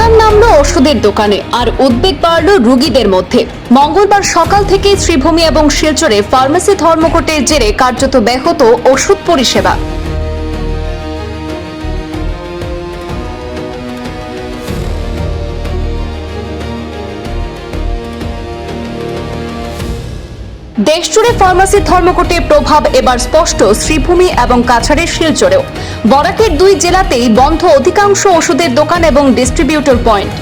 কাঁটার নামলো ওষুধের দোকানে আর উদ্বেগ বাড়ল রোগীদের মধ্যে। মঙ্গলবার সকাল থেকেই শ্রীভূমি এবং শিলচরে ফার্মেসি ধর্মঘটের জেরে কার্যত ব্যাহত ওষুধ পরিষেবা। দেশজুড়ে ফার্মেসি ধর্মঘটের প্রভাব এবার স্পষ্ট শ্রীভূমি এবং কাছাড়ের শিলচরেও। বরাকের দুই জেলাতেই বন্ধ অধিকাংশ ওষুধের দোকান এবং ডিস্ট্রিবিউটর পয়েন্ট।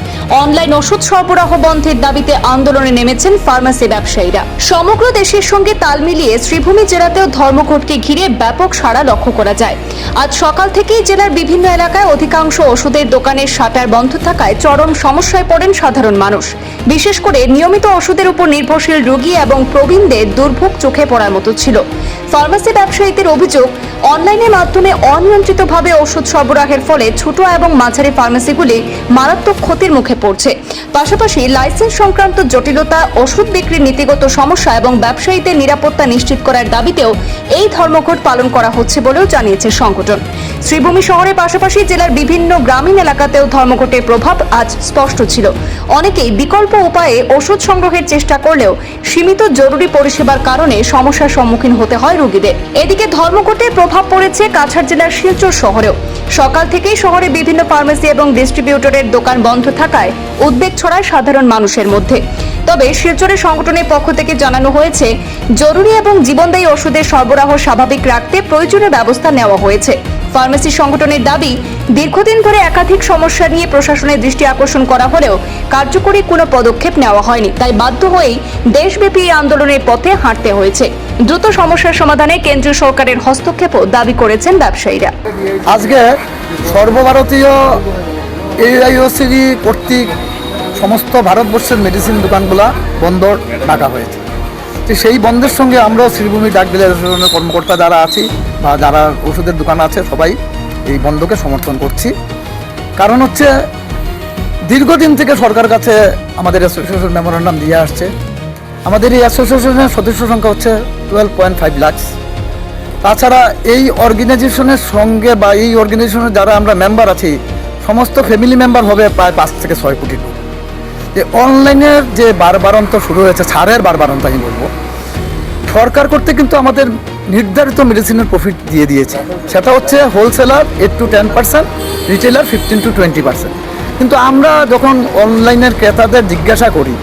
অনলাইন ওষুধ সরবরাহ বন্ধের দাবিতে আন্দোলনে নেমেছেন ফার্মেসি ব্যবসায়ীরা। সমগ্র দেশের সঙ্গে তাল মিলিয়ে শ্রীভূমি জেলাতেও ধর্মঘটকে ঘিরে ব্যাপক সাড়া লক্ষ্য করা যায়। আজ সকাল থেকেই জেলার বিভিন্ন এলাকায় অধিকাংশ ওষুধের দোকানের শাটার বন্ধ থাকায় চরম সমস্যায় পড়েন সাধারণ মানুষ। বিশেষ করে নিয়মিত ওষুধের উপর নির্ভরশীল রোগী এবং প্রবীণদের দুর্ভোগ চোখে পড়ার মতো ছিল। ফার্মেসি ব্যবসায়ীদের অভিযোগ, অনলাইনের মাধ্যমে অনিয়ন্ত্রিতভাবে ওষুধ সরবরাহের ফলে ছোট এবং মাঝারি ফার্মেসিগুলি মারাত্মক ক্ষতির মুখে পড়ছে। পাশাপাশি লাইসেন্স সংক্রান্ত জটিলতা, ওষুধ বিক্রির নীতিগত সমস্যা এবং ব্যবসায়ীদের নিরাপত্তা নিশ্চিত করার দাবিতেও এই ধর্মঘট পালন করা হচ্ছে বলেও জানিয়েছে সংগঠন। শ্রীভূমি শহরের পাশাপাশি জেলার বিভিন্ন গ্রামীণ এলাকাতেও ধর্মঘটের প্রভাব আজ স্পষ্ট ছিল। অনেকেই বিকল্প উপায়ে ওষুধ সংগ্রহের চেষ্টা করলেও সীমিত জরুরি পরিষেবার কারণে সমস্যার সম্মুখীন হতে হয় রোগীদের। এদিকে ধর্মঘটের প্রভাব পড়েছে কাছাড় জেলার শিলচর শহরেও। সকাল থেকেই শহরে বিভিন্ন ফার্মেসি এবং ডিস্ট্রিবিউটরের দোকান বন্ধ থাকায় উদ্বেগ ছড়ায় সাধারণ মানুষের মধ্যে। তবে শিলচরের সংগঠনের পক্ষ থেকে জানানো হয়েছে, জরুরি এবং জীবনদায়ী ওষুধের সরবরাহ স্বাভাবিক রাখতে প্রয়োজনীয় ব্যবস্থা নেওয়া হয়েছে। ফার্মেসি সংগঠনের দাবি, দীর্ঘদিন ধরে একাধিক সমস্যা নিয়ে প্রশাসনের দৃষ্টি আকর্ষণ করা হলেও কার্যকরী কোনো পদক্ষেপ নেওয়া হয়নি। তাই বাধ্য হয়েই দেশব্যাপী এই আন্দোলনের পথে হাঁটতে হয়েছে। দ্রুত সমস্যার সমাধানে কেন্দ্রীয় সরকারের হস্তক্ষেপও দাবি করেছেন ব্যবসায়ীরা। আজকে সর্বভারতীয় AIOCD কর্তৃক সমস্ত ভারতবর্ষের মেডিসিন দোকানগুলা বন্ধ রাখা হয়েছে। তো সেই বন্ধের সঙ্গে আমরা শ্রীভূমি ডাক বিলাস অ্যাসোসিয়েশনের কর্মকর্তা যারা আছি বা যারা ওষুধের দোকান আছে সবাই এই বন্ধকে সমর্থন করছি। কারণ হচ্ছে দীর্ঘদিন থেকে সরকার কাছে আমাদের অ্যাসোসিয়েশন মেমোরেন্ডাম দিয়ে আসছে। আমাদের এই অ্যাসোসিয়েশনের সদস্য সংখ্যা হচ্ছে 12.5 লাখ। তাছাড়া এই অর্গানাইজেশনের সঙ্গে বা এই অর্গানাইজেশনের যারা আমরা মেম্বার আছি সমস্ত ফ্যামিলি মেম্বার হবে প্রায় 5 থেকে 6 কোটি লোক। যে অনলাইনের যে বারবারন্ত শুরু হয়েছে, ছাড়ের বারবারন্ত আমি বলবো, সরকার করতে কিন্তু আমাদের নির্ধারিত মেডিসিনের প্রফিট দিয়ে দিয়েছে। সেটা হচ্ছে হোলসেলার 8 to 10%, রিটেলার 15 to 20%। কিন্তু আমরা যখন অনলাইনের ক্রেতাদের জিজ্ঞাসা করি,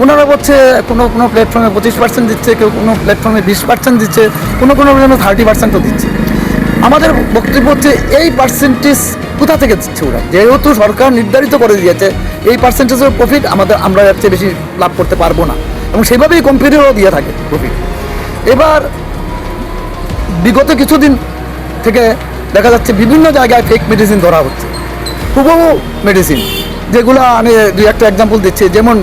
ওনারা বলছে কোনো কোনো প্ল্যাটফর্মে 25% দিচ্ছে, কেউ কোনো প্ল্যাটফর্মে 20% দিচ্ছে, কোনো কোনো প্ল্যাটফর্মে 30%ও দিচ্ছে। আমাদের বক্তব্য হচ্ছে এই পার্সেন্টেজ কোথা থেকে দিচ্ছে ওরা? যেহেতু সরকার নির্ধারিত করে দিয়েছে এই পার্সেন্টেজের প্রফিট আমরা এর চেয়ে বেশি লাভ করতে পারবো না, এবং সেভাবেই কোম্পানিরও দিয়ে থাকে প্রফিট। এবার বিগত কিছুদিন থেকে দেখা যাচ্ছে বিভিন্ন জায়গায় ফেক মেডিসিন ধরা হচ্ছে, হুবহু মেডিসিন, যেগুলো আমি দুই একটা এক্সাম্পল দিচ্ছি। যেমন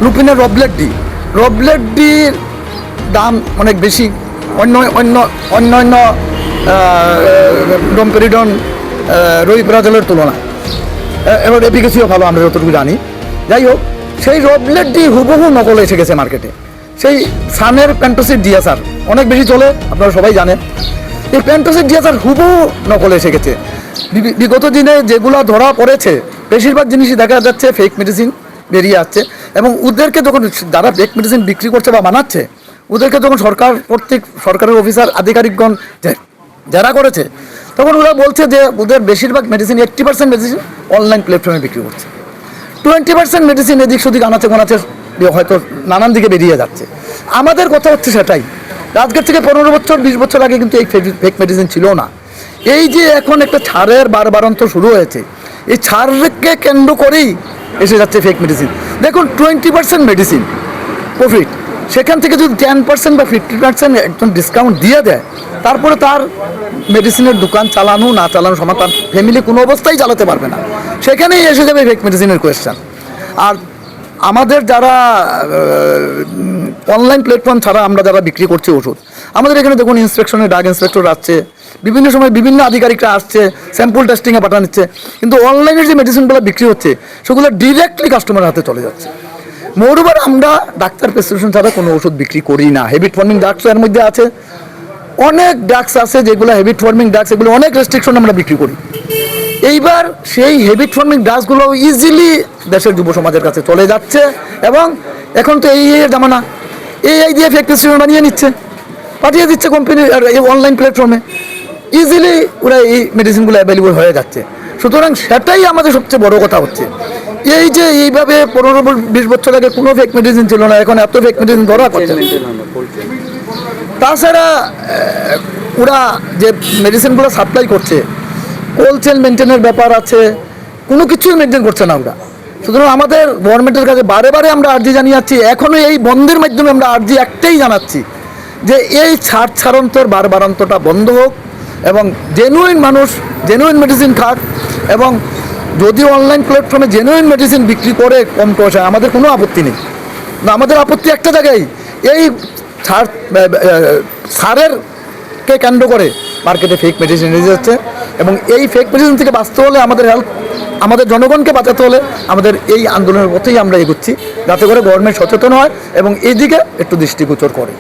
লুপিনের রবলেট ডির দাম অনেক বেশি অন্যান্য ডোমপেরিডন, রোইপ্রাজলের তুলনায়, এবার এফিকেসিও ভালো আমরা যতটুকু জানি। যাই হোক, সেই রবলেট ডি হুবহু নকল এসে গেছে মার্কেটে। সেই সানের প্যান্টোসিড ডিএসআর অনেক বেশি চলে, আপনারা সবাই জানেন। এই প্যান্টোসিড ডিএসআর হুবহু নকল এসে গেছে। বিগত দিনে যেগুলো ধরা পড়েছে বেশিরভাগ জিনিসই দেখা যাচ্ছে ফেক মেডিসিন বেরিয়ে আসছে। এবং ওদেরকে যখন যারা ফেক মেডিসিন বিক্রি করছে বা বানাচ্ছে, ওদেরকে যখন সরকার কর্তৃক সরকারের অফিসার আধিকারিকগণ যারা করেছে, তখন ওরা বলছে যে ওদের বেশিরভাগ মেডিসিন 80% মেডিসিন অনলাইন প্ল্যাটফর্মে বিক্রি করছে, 20% মেডিসিন এদিক সেদিক আনাচে গোনাচে হয়তো নানান দিকে বেরিয়ে যাচ্ছে। আমাদের কথা হচ্ছে সেটাই, আজকের থেকে 15 বছর 20 বছর আগে কিন্তু এই ফেক মেডিসিন ছিল না। এই যে এখন একটা ছাড়ের বারবারন্ত শুরু হয়েছে, এই ছাড়কে কেন্দ্র করেই এসে যাচ্ছে ফেক মেডিসিন। দেখুন 20% মেডিসিন প্রফিট, সেখান থেকে যদি 10% বা 50% একজন ডিসকাউন্ট দিয়ে দেয়, তারপরে তার মেডিসিনের দোকান চালানো না চালানো সমান, তার ফ্যামিলি কোনো অবস্থায় চালাতে পারবে না। সেখানেই এসে যাবে ফেক মেডিসিনের কোয়েশ্চেন। আর আমাদের যারা অনলাইন প্ল্যাটফর্ম ছাড়া আমরা যারা বিক্রি করছি ওষুধ, আমাদের এখানে দেখুন ইন্সপেকশনের ডাক ইন্সপেক্টর আসছে, বিভিন্ন সময় বিভিন্ন আধিকারিকরা আসছে, স্যাম্পল টেস্টিংয়ে পাঠাচ্ছে। কিন্তু অনলাইনের যে মেডিসিনগুলো বিক্রি হচ্ছে সেগুলো ডিরেক্টলি কাস্টমারের হাতে চলে যাচ্ছে। মোরওভার আমরা ডাক্তার প্রেসক্রিপশন ছাড়া কোনো ওষুধ বিক্রি করি না। হ্যাবিট ফর্মিং ড্রাগস এর মধ্যে আছে, অনেক ড্রাগস আছে যেগুলো হ্যাবিট ফর্মিং ড্রাগস, এগুলো অনেক রেস্ট্রিকশন আমরা বিক্রি করি। এইবার সেই হেবিট ফর্মিং ড্রাগসগুলো ইজিলি দেশের যুব সমাজের কাছে চলে যাচ্ছে এবং এখন তো এই জামানা এই দিয়ে ফেক প্রেসক্রিপশন বানিয়ে নিচ্ছে, পাঠিয়ে দিচ্ছে কোম্পানি এই অনলাইন প্ল্যাটফর্মে, ইজিলি ওরা এই মেডিসিনগুলো অ্যাভেলেবল হয়ে যাচ্ছে। সুতরাং সেটাই আমাদের সবচেয়ে বড় কথা হচ্ছে, এই যে এইভাবে 15-20 বছর আগে কোনো ফেক মেডিসিন ছিল না, এখন এত ফেক মেডিসিন ধরা করছে। তাছাড়া ওরা যে মেডিসিনগুলো সাপ্লাই করছে, কোল্ড চেন মেনটেনের ব্যাপার আছে, কোনো কিছুই মেনটেন করছে না ওরা। সুতরাং আমাদের গভর্নমেন্টের কাছে বারে বারে আমরা আর্জি জানিয়েছি, এখনও এই বন্ধের মাধ্যমে আমরা আর্জি একটাই জানাচ্ছি যে এই ছাড়ন্তর বারবারান্তটা বন্ধ হোক এবং জেনুইন মানুষ জেনুইন মেডিসিন খাক, এবং যদি অনলাইন প্ল্যাটফর্মে জেনুইন মেডিসিন বিক্রি করে কম পয়সায় আমাদের কোনো আপত্তি নেই। না, আমাদের আপত্তি একটা জায়গায়, এই সারেরকে কেন্দ্র করে মার্কেটে ফেক মেডিসিন এসে যাচ্ছে এবং এই ফেক মেডিসিন থেকে বাঁচতে হলে আমাদের জনগণকে বাঁচাতে হলে আমাদের এই আন্দোলনের পথেই আমরা এগোচ্ছি, যাতে করে গভর্নমেন্ট সচেতন হয় এবং এই দিকে একটু দৃষ্টিগোচর করে।